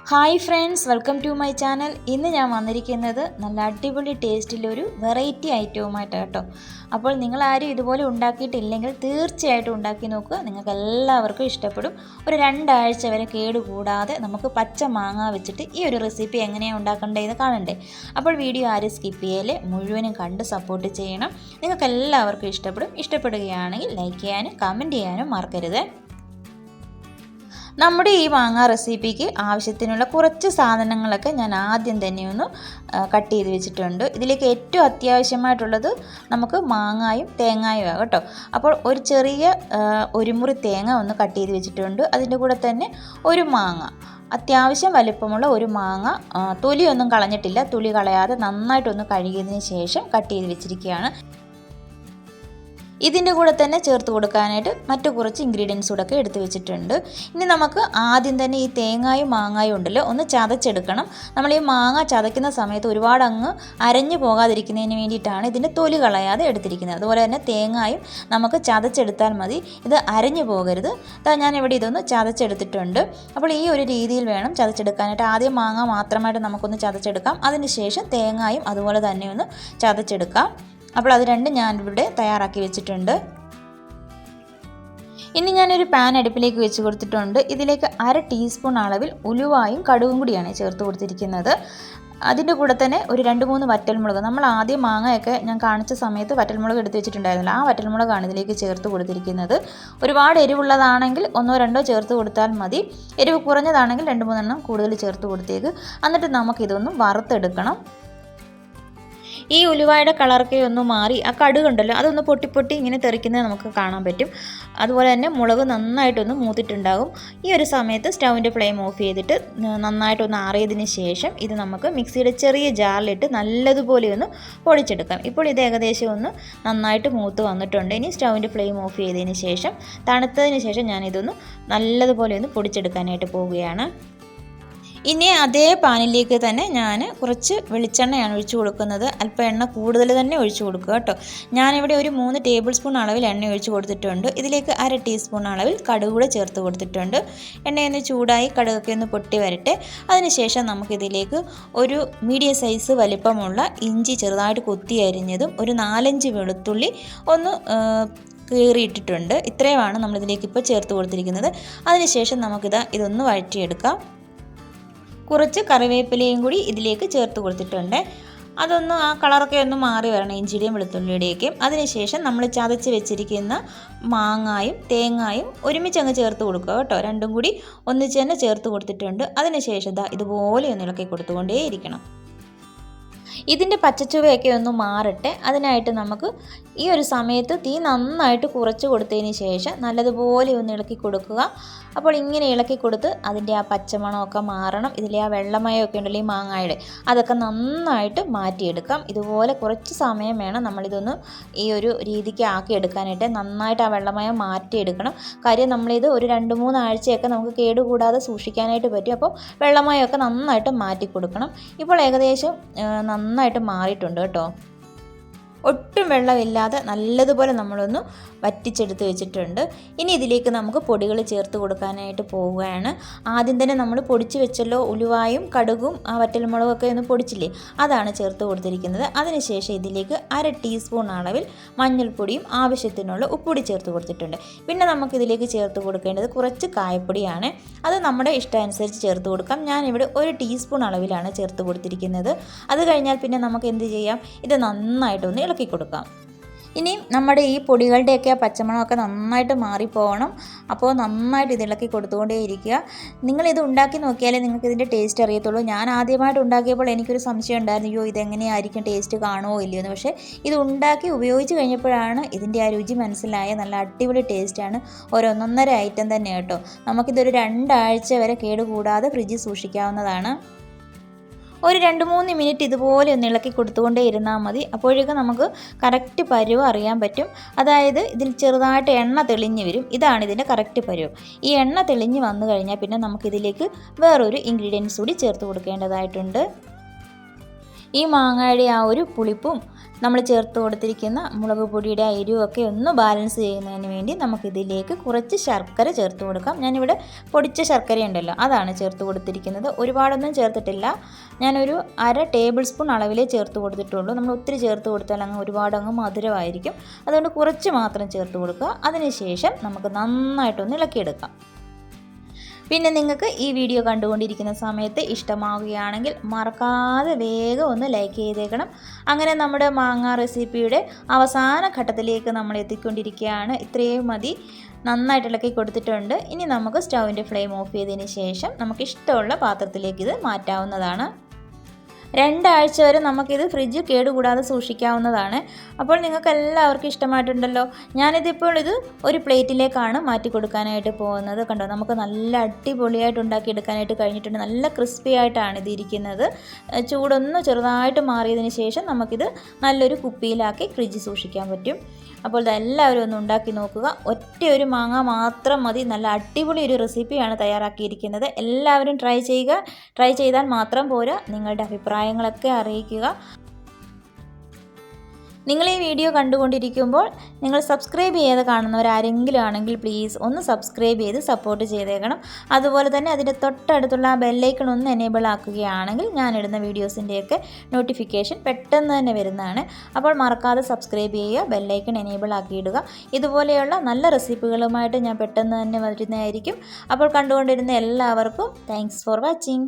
Hi friends, welcome to my channel. ഇന്ന് ഞാൻ വന്നിരിക്കുന്നത് നല്ല അടിപൊളി ടേസ്റ്റിലൊരു വെറൈറ്റി ഐറ്റവുമായിട്ടാണ് കേട്ടോ. അപ്പോൾ നിങ്ങളാരും ഇതുപോലെ ഉണ്ടാക്കിയിട്ടില്ലെങ്കിൽ തീർച്ചയായിട്ടും ഉണ്ടാക്കി നോക്കുക. നിങ്ങൾക്ക് എല്ലാവർക്കും ഇഷ്ടപ്പെടും. ഒരു 2 ആഴ്ച വരെ കേടുകൂടാതെ നമുക്ക് പച്ച മാങ്ങ വെച്ചിട്ട് ഈ ഒരു റെസിപ്പി എങ്ങനെയാണ് ഉണ്ടാക്കേണ്ടതെന്ന് കാണണ്ടേ. അപ്പോൾ വീഡിയോ ആരും സ്കിപ്പ് ചെയ്യല്ലേ, മുഴുവനും കണ്ട് സപ്പോർട്ട് ചെയ്യണം. നിങ്ങൾക്ക് എല്ലാവർക്കും ഇഷ്ടപ്പെടും. ഇഷ്ടപ്പെടുകയാണെങ്കിൽ ലൈക്ക് ചെയ്യാനും കമൻറ്റ് ചെയ്യാനും മറക്കരുത്. നമ്മുടെ ഈ മാങ്ങ റെസിപ്പിക്ക് ആവശ്യത്തിനുള്ള കുറച്ച് സാധനങ്ങളൊക്കെ ഞാൻ ആദ്യം തന്നെ ഒന്ന് കട്ട് ചെയ്ത് വെച്ചിട്ടുണ്ട്. ഇതിലേക്ക് ഏറ്റവും അത്യാവശ്യമായിട്ടുള്ളത് നമുക്ക് മാങ്ങായും തേങ്ങായും ആകും കേട്ടോ. അപ്പോൾ ഒരു ചെറിയ ഒരു മുറി തേങ്ങ ഒന്ന് കട്ട് ചെയ്ത് വെച്ചിട്ടുണ്ട്. അതിൻ്റെ കൂടെ തന്നെ ഒരു മാങ്ങ, അത്യാവശ്യം വലിപ്പമുള്ള ഒരു മാങ്ങ, തൊലിയൊന്നും കളഞ്ഞിട്ടില്ല, തൊലി കളയാതെ നന്നായിട്ടൊന്ന് കഴുകിയതിന് ശേഷം കട്ട് ചെയ്ത് വെച്ചിരിക്കുകയാണ്. ഇതിൻ്റെ കൂടെ തന്നെ ചേർത്ത് കൊടുക്കാനായിട്ട് മറ്റു കുറച്ച് ഇൻഗ്രീഡിയൻസ് കൂടെ ഒക്കെ എടുത്ത് വെച്ചിട്ടുണ്ട്. ഇനി നമുക്ക് ആദ്യം തന്നെ ഈ തേങ്ങായും മാങ്ങായും ഉണ്ടല്ലോ ഒന്ന് ചതച്ചെടുക്കണം. നമ്മൾ ഈ മാങ്ങ ചതയ്ക്കുന്ന സമയത്ത് ഒരുപാട് അങ്ങ് അരഞ്ഞു പോകാതിരിക്കുന്നതിന് വേണ്ടിയിട്ടാണ് ഇതിൻ്റെ തൊലി കളയാതെ എടുത്തിരിക്കുന്നത്. അതുപോലെ തന്നെ തേങ്ങായും നമുക്ക് ചതച്ചെടുത്താൽ മതി, ഇത് അരഞ്ഞു പോകരുത്. ഞാനിവിടെ ഇതൊന്ന് ചതച്ചെടുത്തിട്ടുണ്ട്. അപ്പോൾ ഈ ഒരു രീതിയിൽ വേണം ചതച്ചെടുക്കാനായിട്ട്. ആദ്യം മാങ്ങ മാത്രമായിട്ട് നമുക്കൊന്ന് ചതച്ചെടുക്കാം, അതിനുശേഷം തേങ്ങായും അതുപോലെ തന്നെ ഒന്ന് ചതച്ചെടുക്കാം. അപ്പോൾ അത് രണ്ടും ഞാനിവിടെ തയ്യാറാക്കി വെച്ചിട്ടുണ്ട്. ഇനി ഞാനൊരു പാൻ അടുപ്പിലേക്ക് വെച്ച് കൊടുത്തിട്ടുണ്ട്. ഇതിലേക്ക് 1/2 ടീസ്പൂൺ അളവിൽ ഉലുവായും കടുകും കൂടിയാണ് ചേർത്ത് കൊടുത്തിരിക്കുന്നത്. അതിൻ്റെ കൂടെ തന്നെ ഒരു 2-3 വറ്റൽമുളക്, നമ്മൾ ആദ്യം മാങ്ങയൊക്കെ ഞാൻ കാണിച്ച സമയത്ത് വറ്റൽമുളക് എടുത്ത് വെച്ചിട്ടുണ്ടായിരുന്നില്ല, ആ വറ്റൽമുളകാണ് ഇതിലേക്ക് ചേർത്ത് കൊടുത്തിരിക്കുന്നത്. ഒരുപാട് എരിവുള്ളതാണെങ്കിൽ 1-2 ചേർത്ത് കൊടുത്താൽ മതി. എരിവ് കുറഞ്ഞതാണെങ്കിൽ 2-3 എണ്ണം കൂടുതൽ ചേർത്ത് കൊടുത്തേക്ക്. എന്നിട്ട് നമുക്കിതൊന്ന് വറുത്തെടുക്കണം. ഈ ഉലുവായുടെ കളറൊക്കെ ഒന്ന് മാറി ആ കടുകുണ്ടല്ലോ അതൊന്ന് പൊട്ടി ഇങ്ങനെ തെറിക്കുന്നത് നമുക്ക് കാണാൻ പറ്റും. അതുപോലെ തന്നെ മുളക് നന്നായിട്ടൊന്ന് മൂത്തിട്ടുണ്ടാകും. ഈ ഒരു സമയത്ത് സ്റ്റൗവിൻ്റെ ഫ്ലെയിം ഓഫ് ചെയ്തിട്ട് നന്നായിട്ടൊന്ന് ആറിയതിന് ശേഷം ഇത് നമുക്ക് മിക്സിയുടെ ചെറിയ ജാറിലിട്ട് നല്ലതുപോലെ ഒന്ന് പൊടിച്ചെടുക്കാം. ഇപ്പോൾ ഇത് ഏകദേശം ഒന്ന് നന്നായിട്ട് മൂത്ത് വന്നിട്ടുണ്ട്. ഇനി സ്റ്റൗവിൻ്റെ ഫ്ലെയിം ഓഫ് ചെയ്തതിന് ശേഷം തണുത്തതിന് ശേഷം ഞാനിതൊന്ന് നല്ലതുപോലെ ഒന്ന് പൊടിച്ചെടുക്കാനായിട്ട് പോവുകയാണ്. ഇനി അതേ പാനിലേക്ക് തന്നെ ഞാൻ കുറച്ച് വെളിച്ചെണ്ണയാണ് ഒഴിച്ചു കൊടുക്കുന്നത്. അല്പം എണ്ണ കൂടുതൽ തന്നെ ഒഴിച്ചു കൊടുക്കുക കേട്ടോ. ഞാനിവിടെ ഒരു 3 ടേബിൾ സ്പൂൺ അളവിൽ എണ്ണ ഒഴിച്ച് കൊടുത്തിട്ടുണ്ട്. ഇതിലേക്ക് 1/2 ടീസ്പൂൺ അളവിൽ കടുക് കൂടെ ചേർത്ത് കൊടുത്തിട്ടുണ്ട്. എണ്ണയൊന്ന് ചൂടായി കടുകൊക്കെ ഒന്ന് പൊട്ടി വരട്ടെ. അതിനുശേഷം നമുക്കിതിലേക്ക് ഒരു മീഡിയം സൈസ് വലിപ്പമുള്ള ഇഞ്ചി ചെറുതായിട്ട് കൊത്തി അരിഞ്ഞതും ഒരു 4-5 വെളുത്തുള്ളി ഒന്ന് കീറിയിട്ടിട്ടുണ്ട്. ഇത്രയുമാണ് നമ്മളിതിലേക്ക് ഇപ്പോൾ ചേർത്ത് കൊടുത്തിരിക്കുന്നത്. അതിനുശേഷം ഇതൊന്ന് വഴറ്റിയെടുക്കാം. കുറച്ച് കറിവേപ്പിലയും കൂടി ഇതിലേക്ക് ചേർത്ത് കൊടുത്തിട്ടുണ്ട്. അതൊന്ന് ആ കളറൊക്കെ ഒന്ന് മാറി വരണം, ഇഞ്ചിയുടെയും വെളുത്തുള്ളിയുടെയൊക്കെയും. അതിനുശേഷം നമ്മൾ ചതച്ച് വെച്ചിരിക്കുന്ന മാങ്ങായും തേങ്ങായും ഒരുമിച്ച് അങ്ങ് ചേർത്ത് കൊടുക്കുക കേട്ടോ. രണ്ടും കൂടി ഒന്നിച്ച് തന്നെ ചേർത്ത് കൊടുത്തിട്ടുണ്ട്. അതിനുശേഷം ഇതുപോലെ ഒന്ന് ഇളക്കി കൊടുത്തുകൊണ്ടേയിരിക്കണം. ഇതിൻ്റെ പച്ചച്ചുവയൊക്കെ ഒന്ന് മാറട്ടെ. അതിനായിട്ട് നമുക്ക് ഈ ഒരു സമയത്ത് തീ നന്നായിട്ട് കുറച്ച് കൊടുത്തതിന് ശേഷം നല്ലതുപോലെ ഒന്ന് ഇളക്കി കൊടുക്കുക. അപ്പോൾ ഇങ്ങനെ ഇളക്കി കൊടുത്ത് അതിൻ്റെ ആ പച്ചമണമൊക്കെ മാറണം. ഇതിലെ ആ വെള്ളമയമൊക്കെ ഉണ്ടല്ലോ ഈ മാങ്ങായുടെ, അതൊക്കെ നന്നായിട്ട് മാറ്റിയെടുക്കാം. ഇതുപോലെ കുറച്ച് സമയം വേണം നമ്മളിതൊന്ന് ഈ ഒരു രീതിക്ക് ആക്കിയെടുക്കാനായിട്ട്. നന്നായിട്ട് ആ വെള്ളമയം മാറ്റിയെടുക്കണം. കാര്യം നമ്മളിത് ഒരു 2-3 ആഴ്ചയൊക്കെ നമുക്ക് കേടുകൂടാതെ സൂക്ഷിക്കാനായിട്ട് പറ്റും. അപ്പോൾ വെള്ളമയമൊക്കെ നന്നായിട്ട് മാറ്റി കൊടുക്കണം. ഇപ്പോൾ ഏകദേശം നന്നായിട്ട് മാറിയിട്ടുണ്ട് കേട്ടോ. ഒട്ടും വെള്ളമില്ലാതെ നല്ലതുപോലെ നമ്മളൊന്ന് വറ്റിച്ചെടുത്ത് വെച്ചിട്ടുണ്ട്. ഇനി ഇതിലേക്ക് നമുക്ക് പൊടികൾ ചേർത്ത് കൊടുക്കാനായിട്ട് പോവുകയാണ്. ആദ്യം തന്നെ നമ്മൾ പൊടിച്ച് വെച്ചല്ലോ ഉലുവായും കടുകും ആ വറ്റൽമുളകൊക്കെ ഒന്ന് പൊടിച്ചില്ലേ, അതാണ് ചേർത്ത് കൊടുത്തിരിക്കുന്നത്. അതിനുശേഷം ഇതിലേക്ക് 1/2 ടീസ്പൂൺ അളവിൽ മഞ്ഞൾപ്പൊടിയും ആവശ്യത്തിനുള്ള ഉപ്പുപൊടി ചേർത്ത് കൊടുത്തിട്ടുണ്ട്. പിന്നെ നമുക്കിതിലേക്ക് ചേർത്ത് കൊടുക്കേണ്ടത് കുറച്ച് കായപ്പൊടിയാണ്. അത് നമ്മുടെ ഇഷ്ടമനുസരിച്ച് ചേർത്ത് കൊടുക്കാം. ഞാനിവിടെ 1 ടീസ്പൂൺ അളവിലാണ് ചേർത്ത് കൊടുത്തിരിക്കുന്നത്. അത് കഴിഞ്ഞാൽ പിന്നെ നമുക്ക് എന്ത് ചെയ്യാം, ഇത് നന്നായിട്ടൊന്ന് ഇളക്കി കൊടുക്കാം. ഇനി നമ്മുടെ ഈ പൊടികളുടെയൊക്കെ ആ പച്ചമണമൊക്കെ നന്നായിട്ട് മാറിപ്പോകണം. അപ്പോൾ നന്നായിട്ട് ഇത് ഇളക്കി കൊടുത്തുകൊണ്ടേ ഇരിക്കുക. നിങ്ങളിത് ഉണ്ടാക്കി നോക്കിയാലേ നിങ്ങൾക്ക് ഇതിൻ്റെ ടേസ്റ്റ് അറിയത്തുള്ളൂ. ഞാൻ ആദ്യമായിട്ട് ഉണ്ടാക്കിയപ്പോൾ എനിക്കൊരു സംശയം ഉണ്ടായിരുന്നു, അയ്യോ ഇതെങ്ങനെയായിരിക്കും, ടേസ്റ്റ് കാണുമോ ഇല്ലയോ എന്ന്. പക്ഷേ ഇത് ഉണ്ടാക്കി ഉപയോഗിച്ച് കഴിഞ്ഞപ്പോഴാണ് ഇതിൻ്റെ ആ രുചി മനസ്സിലായ. നല്ല അടിപൊളി ടേസ്റ്റാണ്. ഒരു 1.5 ഐറ്റം തന്നെ കേട്ടോ. നമുക്കിതൊരു 2 ആഴ്ച വരെ കേടുകൂടാതെ ഫ്രിഡ്ജിൽ സൂക്ഷിക്കാവുന്നതാണ്. ഒരു 2-3 മിനിറ്റ് ഇതുപോലെ ഒന്ന് ഇളക്കി കൊടുത്തുകൊണ്ടേ ഇരുന്നാൽ മതി. അപ്പോഴേക്കും നമുക്ക് കറക്റ്റ് പരുവ് അറിയാൻ പറ്റും. അതായത് ഇതിൽ ചെറുതായിട്ട് എണ്ണ തെളിഞ്ഞ് വരും. ഇതാണ് ഇതിൻ്റെ കറക്റ്റ് പരുവ്. ഈ എണ്ണ തെളിഞ്ഞ് വന്നു കഴിഞ്ഞാൽ പിന്നെ നമുക്കിതിലേക്ക് വേറൊരു ഇൻഗ്രീഡിയൻസ് കൂടി ചേർത്ത് കൊടുക്കേണ്ടതായിട്ടുണ്ട്. ഈ മാങ്ങയുടെ ആ ഒരു പുളിപ്പും നമ്മൾ ചേർത്ത് കൊടുത്തിരിക്കുന്ന മുളക് പൊടിയുടെ ആ എരിവൊക്കെ ഒന്ന് ബാലൻസ് ചെയ്യുന്നതിന് വേണ്ടി നമുക്കിതിലേക്ക് കുറച്ച് ശർക്കര ചേർത്ത് കൊടുക്കാം. ഞാനിവിടെ പൊടിച്ച ശർക്കര ഉണ്ടല്ലോ അതാണ് ചേർത്ത് കൊടുത്തിരിക്കുന്നത്. ഒരുപാടൊന്നും ചേർത്തിട്ടില്ല. ഞാനൊരു 1/2 ടേബിൾ സ്പൂൺ അളവിലേ ചേർത്ത് കൊടുത്തിട്ടുള്ളൂ. നമ്മൾ ഒത്തിരി ചേർത്ത് കൊടുത്താൽ ഒരുപാടങ്ങ് മധുരമായിരിക്കും. അതുകൊണ്ട് കുറച്ച് മാത്രം ചേർത്ത് കൊടുക്കുക. അതിനുശേഷം നമുക്ക് നന്നായിട്ടൊന്ന് ഇളക്കിയെടുക്കാം. പിന്നെ നിങ്ങൾക്ക് ഈ വീഡിയോ കണ്ടുകൊണ്ടിരിക്കുന്ന സമയത്ത് ഇഷ്ടമാവുകയാണെങ്കിൽ മറക്കാതെ വേഗം ഒന്ന് ലൈക്ക് ചെയ്തേക്കണം. അങ്ങനെ നമ്മുടെ മാങ്ങ റെസിപ്പിയുടെ അവസാന ഘട്ടത്തിലേക്ക് നമ്മൾ എത്തിക്കൊണ്ടിരിക്കുകയാണ്. ഇത്രയും മതി. നന്നായിട്ട് ഇളക്കി കൊടുത്തിട്ടുണ്ട്. ഇനി നമുക്ക് സ്റ്റൗവിൻ്റെ ഫ്ലെയിം ഓഫ് ചെയ്തതിന് ശേഷം നമുക്ക് ഇഷ്ടമുള്ള പാത്രത്തിലേക്ക് ഇത് മാറ്റാവുന്നതാണ്. 2 ആഴ്ച വരെ നമുക്കിത് ഫ്രിഡ്ജിൽ കേടുകൂടാതെ സൂക്ഷിക്കാവുന്നതാണ്. അപ്പോൾ നിങ്ങൾക്ക് എല്ലാവർക്കും ഇഷ്ടമായിട്ടുണ്ടല്ലോ. ഞാനിതിപ്പോൾ ഇത് ഒരു പ്ലേറ്റിലേക്കാണ് മാറ്റി കൊടുക്കാനായിട്ട് പോകുന്നത്. കണ്ടോ, നമുക്ക് നല്ല അടിപൊളിയായിട്ട് ഉണ്ടാക്കിയെടുക്കാനായിട്ട് കഴിഞ്ഞിട്ടുണ്ട്. നല്ല ക്രിസ്പി ആയിട്ടാണ് ഇത് ഇരിക്കുന്നത്. ചൂടൊന്ന് ചെറുതായിട്ട് മാറിയതിന് ശേഷം നമുക്കിത് നല്ലൊരു കുപ്പിയിലാക്കി ഫ്രിഡ്ജിൽ സൂക്ഷിക്കാൻ പറ്റും. അപ്പോൾ ഇതെല്ലാവരും ഒന്ന് ഉണ്ടാക്കി നോക്കുക. ഒറ്റ ഒരു മാങ്ങ മാത്രം മതി. നല്ല അടിപൊളി ഒരു റെസിപ്പിയാണ് തയ്യാറാക്കിയിരിക്കുന്നത്. എല്ലാവരും ട്രൈ ചെയ്യുക. ട്രൈ ചെയ്താൽ മാത്രം പോരാ, നിങ്ങളുടെ അഭിപ്രായങ്ങളൊക്കെ അറിയിക്കുക. നിങ്ങൾ ഈ വീഡിയോ കണ്ടുകൊണ്ടിരിക്കുമ്പോൾ നിങ്ങൾ സബ്സ്ക്രൈബ് ചെയ്യാതെ കാണുന്നവരാരെങ്കിലും ആണെങ്കിൽ പ്ലീസ് ഒന്ന് സബ്സ്ക്രൈബ് ചെയ്ത് സപ്പോർട്ട് ചെയ്തേക്കണം. അതുപോലെ തന്നെ അതിൻ്റെ തൊട്ടടുത്തുള്ള ആ ബെല്ലൈക്കൺ ഒന്ന് എനേബിൾ ആക്കുകയാണെങ്കിൽ ഞാനിടുന്ന വീഡിയോസിൻ്റെയൊക്കെ നോട്ടിഫിക്കേഷൻ പെട്ടെന്ന് തന്നെ വരുന്നതാണ്. അപ്പോൾ മറക്കാതെ സബ്സ്ക്രൈബ് ചെയ്യുക, ബെല്ലൈക്കൺ എനേബിൾ ആക്കിയിടുക. ഇതുപോലെയുള്ള നല്ല റെസിപ്പികളുമായിട്ട് ഞാൻ പെട്ടെന്ന് തന്നെ വരുന്നതായിരിക്കും. അപ്പോൾ കണ്ടുകൊണ്ടിരുന്ന എല്ലാവർക്കും താങ്ക്സ് ഫോർ വാച്ചിങ്.